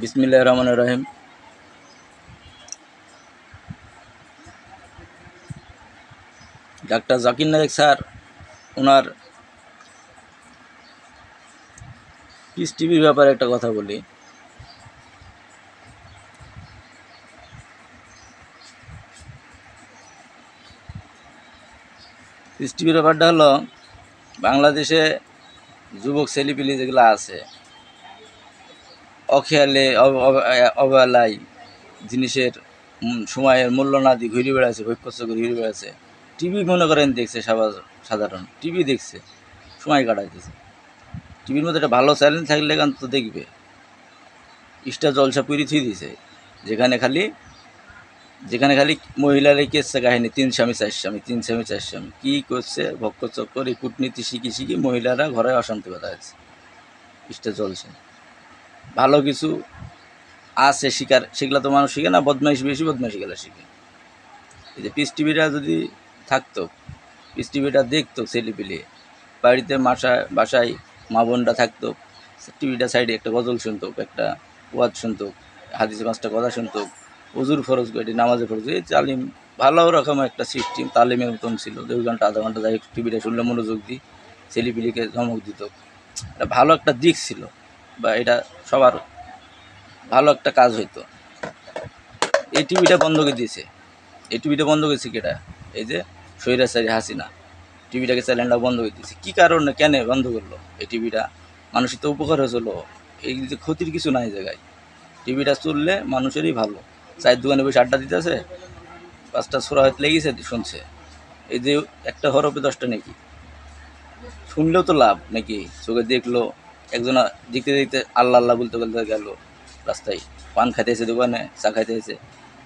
বিসমিল্লাহির রহমানির রহিম। Doctor Zakir Naik sir ওনার piece টিভির ব্যাপারে একটা কথা বলি। পিস টিভির ব্যাপারটা হলো, বাংলাদেশে যুবক ছেলেপিলি যেগুলো আছে অখেয়ালে অবহেলায় জিনিসের সময়ের মূল্য না দিয়ে ঘুরে বেড়াচ্ছে, ভৈক্য করে ঘুরে বেড়াচ্ছে। টিভি মনে করেন দেখছে, সাধারণ টিভি দেখছে, সময় কাটাইতেছে। টিভির মধ্যে একটা ভালো চ্যানেল থাকলে গান তো দেখবে। স্টার জলসা পুরি থুই দিছে, যেখানে খালি মহিলার এই কেসছে কাহিনী, 3 স্বামী 4 স্বামী, 3 স্বামী 4 স্বামী, কী করছে ভক্ত চক্কর, এই কূটনীতি শিখি মহিলারা ঘরে অশান্তি বাধাচ্ছে। স্টার জলসা ভালো কিছু আছে শিকার, সেগুলো তো মানুষ শিখে না, বদমাইশি বেশি, বদমাইশি গেলা শিখে। এই যে পিস টিভিটা যদি থাকতো, পিস টিভিটা দেখতো ছেলেপিলে, বাড়িতে বাসায় মা বোনটা থাকতো, টিভিটা সাইডে একটা গজল শুনতো, একটা ওয়াজ শুনতো, হাদিসে 5টা কথা শুনতো, ওজুর ফরজ করে, নামাজে ফরজ, এই তালিম ভালো রকম একটা সিস্টেম, তালিমের মতন ছিল। 2 ঘন্টা আধা ঘন্টা যাই টিভিটা শুনলে মনোযোগ দিই, ছেলেপিলিকে ধমক দিত। এটা ভালো একটা দিক ছিল, বা এটা সবার ভালো একটা কাজ হইতো। এই টিভিটা বন্ধ করে দিয়েছে। এই টিভিটা বন্ধ করেছে কেটা? এই যে স্বৈরাচারী হাসিনা টিভিটাকে, চ্যানেলটা বন্ধ করে দিয়েছে। কী কারণে, কেন বন্ধ করলো এই টিভিটা? মানুষের তো উপকার হয়েছিল, এই যে ক্ষতির কিছু নাই জায়গায়। টিভিটা চললে মানুষেরই ভালো। চায়ের দোকানে বসে আড্ডা দিতেছে, 5টা ছোড়া হয়তো লেগেছে, শুনছে। এই যে একটা হরফে 10টা নাকি, শুনলেও তো লাভ নাকি। চোখে দেখলো, একজনা দেখতে দেখতে আল্লাহ আল্লাহ বলতে বলতে গেল রাস্তায়, পান খাইতেছে দোকানে, চা খাইতেছে,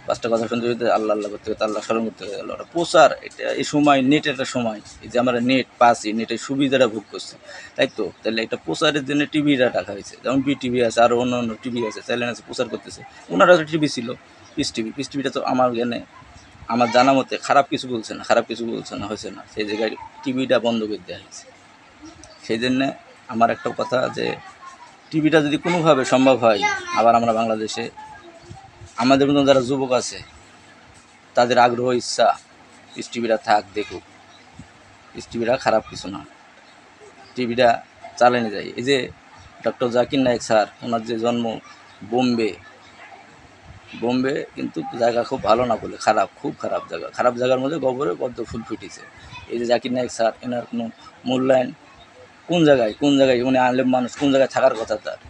5টা কথা শুনতে শুনতে আল্লাহ আল্লাহ করতে করতে আল্লাহ স্মরণ করতে গেল। ওটা প্রচার, এটা এই সময় নেটের একটা সময়, এই যে আমরা নেট পাচ্ছি, নেটের সুবিধাটা ভোগ করছি, তাই তো। তাহলে এটা প্রচারের জন্য টিভিটা রাখা হয়েছে। যেমন বিটিভি আছে, আরও অন্য অন্য টিভি আছে, চ্যানেল আছে, প্রচার করতেছে। ওনারা একটা টিভি ছিল, পিস টিভিটা তো আমার জ্ঞানে, আমার জানা মতে খারাপ কিছু বলছে না, হয়েছে না, সেই জায়গায় টিভিটা বন্ধ করে দেওয়া হয়েছে। সেই জন্যে আমার একটা কথা, যে টিভিটা যদি কোনোভাবে সম্ভব হয়, আবার আমরা বাংলাদেশে আমাদের মতন যারা যুবক আছে, তাদের আগ্রহ ইচ্ছা পিস টিভিটা থাক, দেখুক। পিস টিভিটা খারাপ কিছু না, টিভিটা চালানো যায়। এই যে ডক্টর জাকির নায়েক স্যার, ওনার যে জন্ম বোম্বে কিন্তু জায়গা খুব ভালো না বলে খারাপ, খুব খারাপ জায়গার মধ্যে গোবরে পদ্ম ফুল ফুটেছে। এই যে জাকির নায়েক স্যার, এনার কোনো মূল্যায়ন কোন জায়গায় উনি আলেম মানুষ, কোন জায়গায় থাকার কথা তার?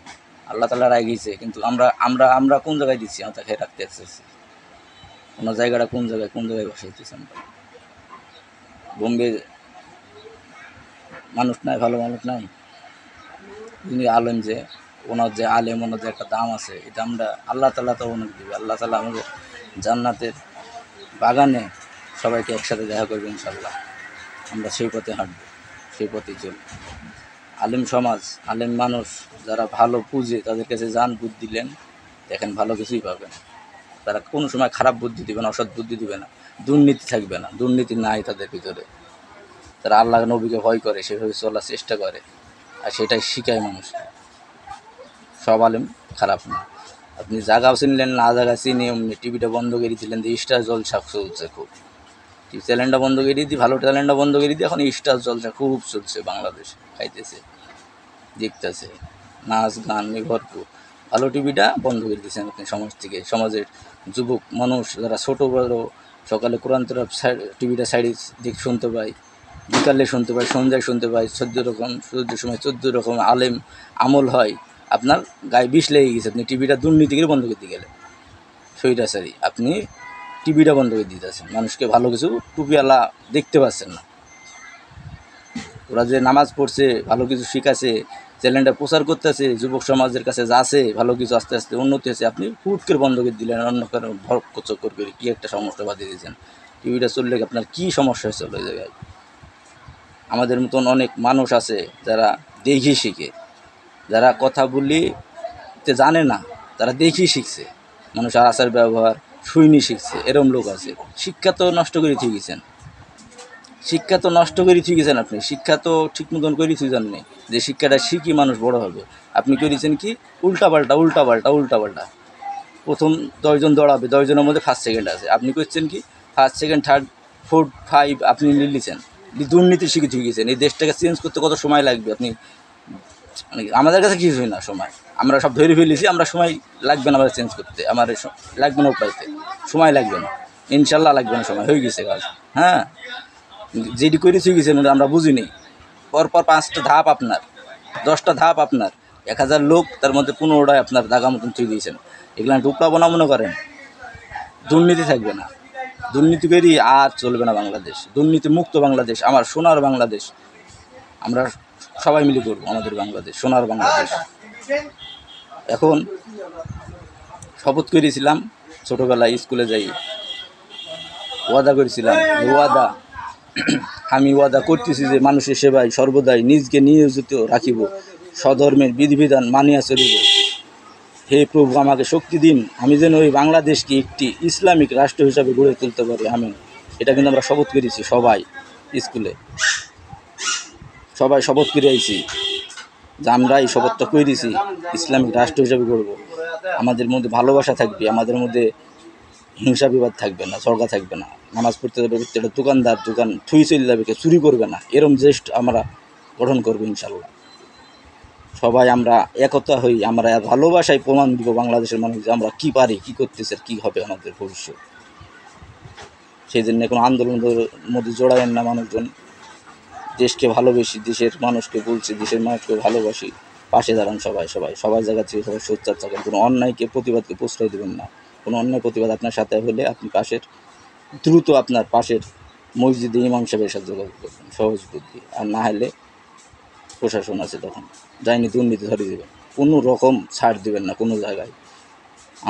আল্লাহ তাআলা রাগিয়েছে, কিন্তু আমরা কোন জায়গায় দিচ্ছি? আমরা তাকে রাখতে চাইছি। ওনার জায়গাটা কোন জায়গায় বসাইতেছি আমরা? বোম্বে মানুষ নাই, ভালো মানুষ নাই? উনি আলেম, যে ওনার যে আলেম, ওনার যে একটা দাম আছে, এটা আমরা আল্লাহ তাআলা তো ওনাকে দেবে। আল্লাহ তাআলা আমাদের জান্নাতের বাগানে সবাইকে একসাথে দেখা করবে ইনশাল্লাহ। আমরা সেই পথে হাঁটবো, সেই পথে চলব। আলেম সমাজ, আলেম মানুষ যারা ভালো বুঝে, তাদের কাছে যান, বুদ্ধি দিলেন, দেখেন ভালো কিছুই পাবেন। তারা কোনো সময় খারাপ বুদ্ধি দিবে না, অসৎ বুদ্ধি দিবে না, দুর্নীতি থাকবে না, দুর্নীতি নাই তাদের ভিতরে। তারা আল্লাহ নবীকে ভয় করে, সেভাবে চলার চেষ্টা করে, আর সেটাই শিখায় মানুষকে। সব আলেম খারাপ না। আপনি জায়গা চিনলেন না, জায়গা চিনি এমনি টিভিটা বন্ধ করে দিলেন, যে স্টার জলসা চলছে খুব, টিভি চ্যানেলটা বন্ধ করে দিই, ভালো চ্যানেলটা বন্ধ করে দিই, এখন স্টার জলসা খুব চলছে বাংলাদেশে, খাইতেছে, দেখতেছে, নাচ গান ভরপুর। ভালো টিভিটা বন্ধ করে দিয়েছেন আপনি সমাজ থেকে। সমাজের যুবক মানুষ যারা ছোটো বড়ো, সকালে কোরআন তরফ টিভিটা সাইডে দিক শুনতে পায়, বিকালে শুনতে পায়, সন্ধ্যায় শুনতে পায়, 14 সময় 14 রকম আলেম আমল হয়। আপনার গায়ে বিষ লেগে গেছে, আপনি টিভিটা দুর্নীতি করে বন্ধ করতে গেলে সৈরাচারী, আপনি টিভিটা বন্ধ করে দিতেছেন। মানুষকে ভালো কিছু টুপিওয়ালা দেখতে পাচ্ছেন না। ওরা যে নামাজ পড়ছে, ভালো কিছু শিখাছে, চ্যানেলটা প্রচার করতেছে, যুবক সমাজের কাছে যাচ্ছে, ভালো কিছু আস্তে আস্তে উন্নতি হয়েছে, আপনি হুট করে বন্ধ করে দিলেন, অন্য কারণ চক্কর করে কী একটা সমস্যা বাঁধিয়ে দিয়েছেন। টিভিটা চললে আপনার কী সমস্যা হয়েছে ওই জায়গায়? আমাদের মতন অনেক মানুষ আছে যারা দেখি শিখে, যারা কথা বলতে জানে না, তারা দেখি শিখছে, মানুষের আচার ব্যবহার শুইনি শিখছে, এরম লোক আছে। শিক্ষা তো নষ্ট করে দিয়ে গেছেন, শিক্ষা তো নষ্ট করে থুইছেন আপনি, শিক্ষা তো ঠিক মতন করে থুইছেন নেই, যে শিক্ষাটা শিখি মানুষ বড় হবে। আপনি করেছেন কি উল্টাপাল্টা উল্টাপাল্টা উল্টাপাল্টা। প্রথম 10জন দৌড়াবে, 10জনের মধ্যে ফার্স্ট সেকেন্ড আছে, আপনি করছেন কি first second third fourth five আপনি নিয়েছেন, দুর্নীতি শিখে থুই গেছেন। এই দেশটাকে চেঞ্জ করতে কত সময় লাগবে আপনি, মানে আমাদের কাছে কিছুই না সময়, আমরা সব ধরে ফেলেছি, আমরা সময় লাগবে না আমাদের চেঞ্জ করতে, আমার লাগবে না উপায়তে, সময় লাগবে না, ইনশাল্লাহ লাগবে না, সময় হয়ে গেছে কাজ। হ্যাঁ, যেটি করে থুই গেছেন আমরা বুঝিনি। পরপর 5টা ধাপ আপনার, 10টা ধাপ আপনার, 1000 লোক, তার মধ্যে 15টায় আপনার দাগা মতন থুই দিয়েছেন। এগুলো টুকরাবো না মনে করেন, দুর্নীতি থাকবে না, দুর্নীতি করি আর চলবে না বাংলাদেশ, দুর্নীতি মুক্ত বাংলাদেশ, আমার সোনার বাংলাদেশ, আমরা সবাই মিলে করবো আমাদের বাংলাদেশ, সোনার বাংলাদেশ। এখন শপথ করেছিলাম ছোটোবেলায় স্কুলে যাই, ওয়াদা করেছিলাম, ওয়াদা আমি ওয়াদা করতেছি যে মানুষের সেবায় সর্বদাই নিজকে নিয়োজিত রাখিব, স্বধর্মের বিধিবিধান মানিয়া চলিব। হে প্রভু আমাকে শক্তি দিন, আমি যেন ওই বাংলাদেশকে একটি ইসলামিক রাষ্ট্র হিসাবে গড়ে তুলতে পারি, আমিন। এটা কিন্তু আমরা শপথ করেছি সবাই, স্কুলে সবাই শপথ করে আইছি যে আমরা এই শপথটা করে দিয়েছি ইসলামিক রাষ্ট্র হিসাবে গড়ব। আমাদের মধ্যে ভালোবাসা থাকবে, আমাদের মধ্যে হিংসা বিবাদ থাকবে না, ঝগড়া থাকবে না, নামাজ পড়তে যাবে প্রত্যেকটা দোকানদার দোকান থুই চলে যাবে, কেউ চুরি করবে না, এরম দেশ আমরা গঠন করবো ইনশাল্লাহ। সবাই আমরা একতা হই, আমরা ভালোবাসায় প্রমাণ দিব বাংলাদেশের মানুষ যে আমরা কী পারি, কী করতেছি, আর কী হবে আমাদের ভবিষ্যৎ। সেই জন্য কোনো আন্দোলনের মধ্যে জড়ায়েন না মানুষজন, দেশকে ভালোবেসি, দেশের মানুষকে বলছি, দেশের মানুষকে ভালোবাসি, পাশে দাঁড়ান সবাই সবাই সবার জায়গা থেকে সবাই সোচ্চার থাকেন, কোনো অন্যায়কে প্রতিবাদকে প্রশ্রয় দেবেন না। কোনো অন্যায় প্রতিবাদ আপনার সাথে হলে আপনি পাশের দ্রুত আপনার পাশের মসজিদে ইমাম সাহেবের সাথে যোগাযোগ করবেন সহজ বুদ্ধি, আর না হলে প্রশাসন আছে তখন যায়নি দুর্নীতি ধরে দেবেন, কোনো রকম ছাড় দেবেন না, কোনো জায়গায়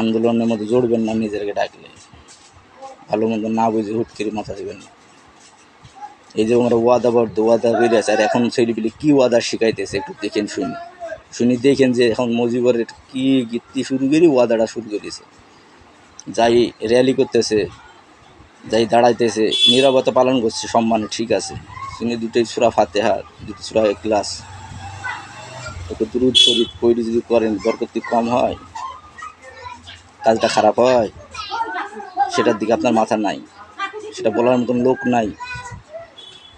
আন্দোলনের মধ্যে জড়বেন না, নিজেকে ডাকলে ভালো মন্দ না বুঝে হুট করে মাথা দেবেন না। এই যে আমরা ওয়াদাবদ্ধ ওয়াদা বেরিয়ে আছে, আর এখন ছেলেপিলে কী ওয়াদা শিখাইতেছে একটু দেখেন, শুনি দেখেন যে এখন মুজিবরের কী গীতি শুরু করি, ওয়াদাটা শুরু করেছে, যাই র্যালি করতেছে, যাই দাঁড়াইতেছে, নীরবতা পালন করছে সম্মানে, ঠিক আছে, শুনি দুটোই সূরা ফাতিহা, দুটো সূরা ইখলাস, একটু দুরূদ শরীফ পড়ে যদি করেন বরকত কম হয়, কাজটা খারাপ হয়, সেটার দিকে আপনার মাথা নাই, সেটা বলার মতন লোক নাই,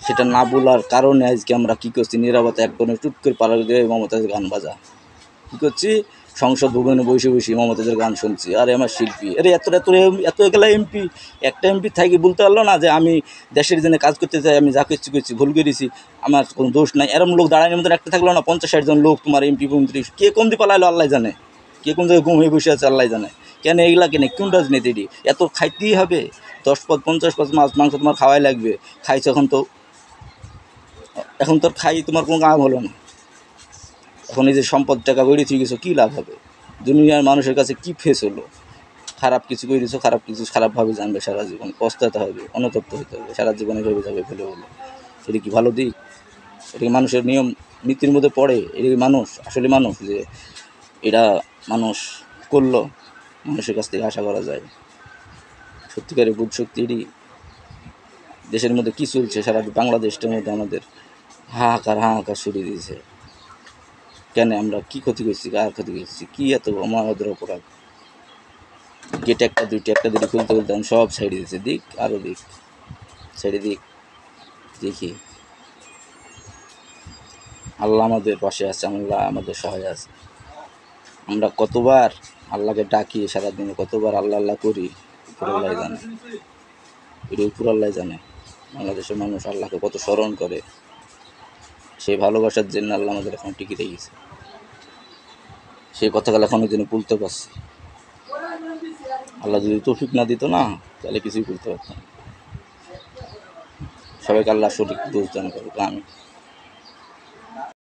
সেটা না বলার কারণে আজকে আমরা কী করছি, নীরবতা এক করে টুট করে পালা দিয়ে মমতাজের গান বাজা, কী করছি, সংসদ ভবনে বসে বসে মমতাজের গান শুনছি, আরে আমার শিল্পী, আরে এত এত এত এগুলা এমপি, একটা এমপি থাকি বলতে পারলো না যে আমি দেশের জন্য কাজ করতে চাই, আমি যা করছি করছি, ভুল করেছি, আমার কোনো দোষ নাই, এরকম লোক দাঁড়ানোর মতন একটা থাকলো না, 50-60 জন লোক তোমার এমপি মন্ত্রী, কে কোন দিয়ে পালাইলো আল্লাহ জানে, কে কোন জায়গায় ঘুম হয়ে বসে আছে আল্লাহ জানে, কেন এইগুলা কেন, কোন রাজনীতি এত খাইতেই হবে, 10 পদ 50 পদ মাছ মাংস তোমার খাওয়াই লাগবে, খাইছো এখন তোর খাই তোমার কোনো কাম হলো না, এখন এই যে সম্পদ টাকা বেড়ে থেকে গেছো কী লাভ হবে, দুনিয়ার মানুষের কাছে কী ফেস হলো, খারাপ কিছু করে দিছো, খারাপ কিছু খারাপভাবে জানবে সারা জীবন, পস্তাতে হবে, অনুতপ্ত হতে হবে সারা জীবনে, ভেবে যাবে ফেলে হলো, এটা কি ভালো দিক? এটা কি মানুষের নিয়ম নীতির মধ্যে পড়ে? এটা কি মানুষ আসলে মানুষ যে এটা মানুষ করলো মানুষের কাছ থেকে আশা করা যায়? সত্যিকারের বুধ শক্তি এটি দেশের মধ্যে কী চলছে, সারা বাংলাদেশটার মধ্যে আমাদের হাহাকার শুরু দিয়েছে, কেন আমরা কী ক্ষতি করছি, কার ক্ষতি করছি, কী এত আমাদের অপরাধ? গেট একটা দুটি খুলতে খুলতে আমি সব সাইডে দিয়েছে, দিক আরও দিক সাইডে দিক, দেখি আল্লাহ আমাদের পাশে আছে, আল্লাহ আমাদের সহায় আছে। আমরা কতবার আল্লাহকে ডাকি সারাদিনে, কতবার আল্লাহ আল্লাহ করি, উপরাল্লাহ জানে, এটা উপরাল্লাহ জানে। বাংলাদেশের মানুষ আল্লাহকে কত স্মরণ করে, সেই ভালোবাসার জন্য আল্লাহ আমাদের এখন টিকে রেখেছে, সেই কথাগুলো এখন ওই জন্য ভুলতে পারছি। আল্লাহ যদি তৌফিক না দিত না, তাহলে কিছুই করতে পারতাম। সবাইকে আল্লাহ সঠিক দোষ দান করুক, আমিন।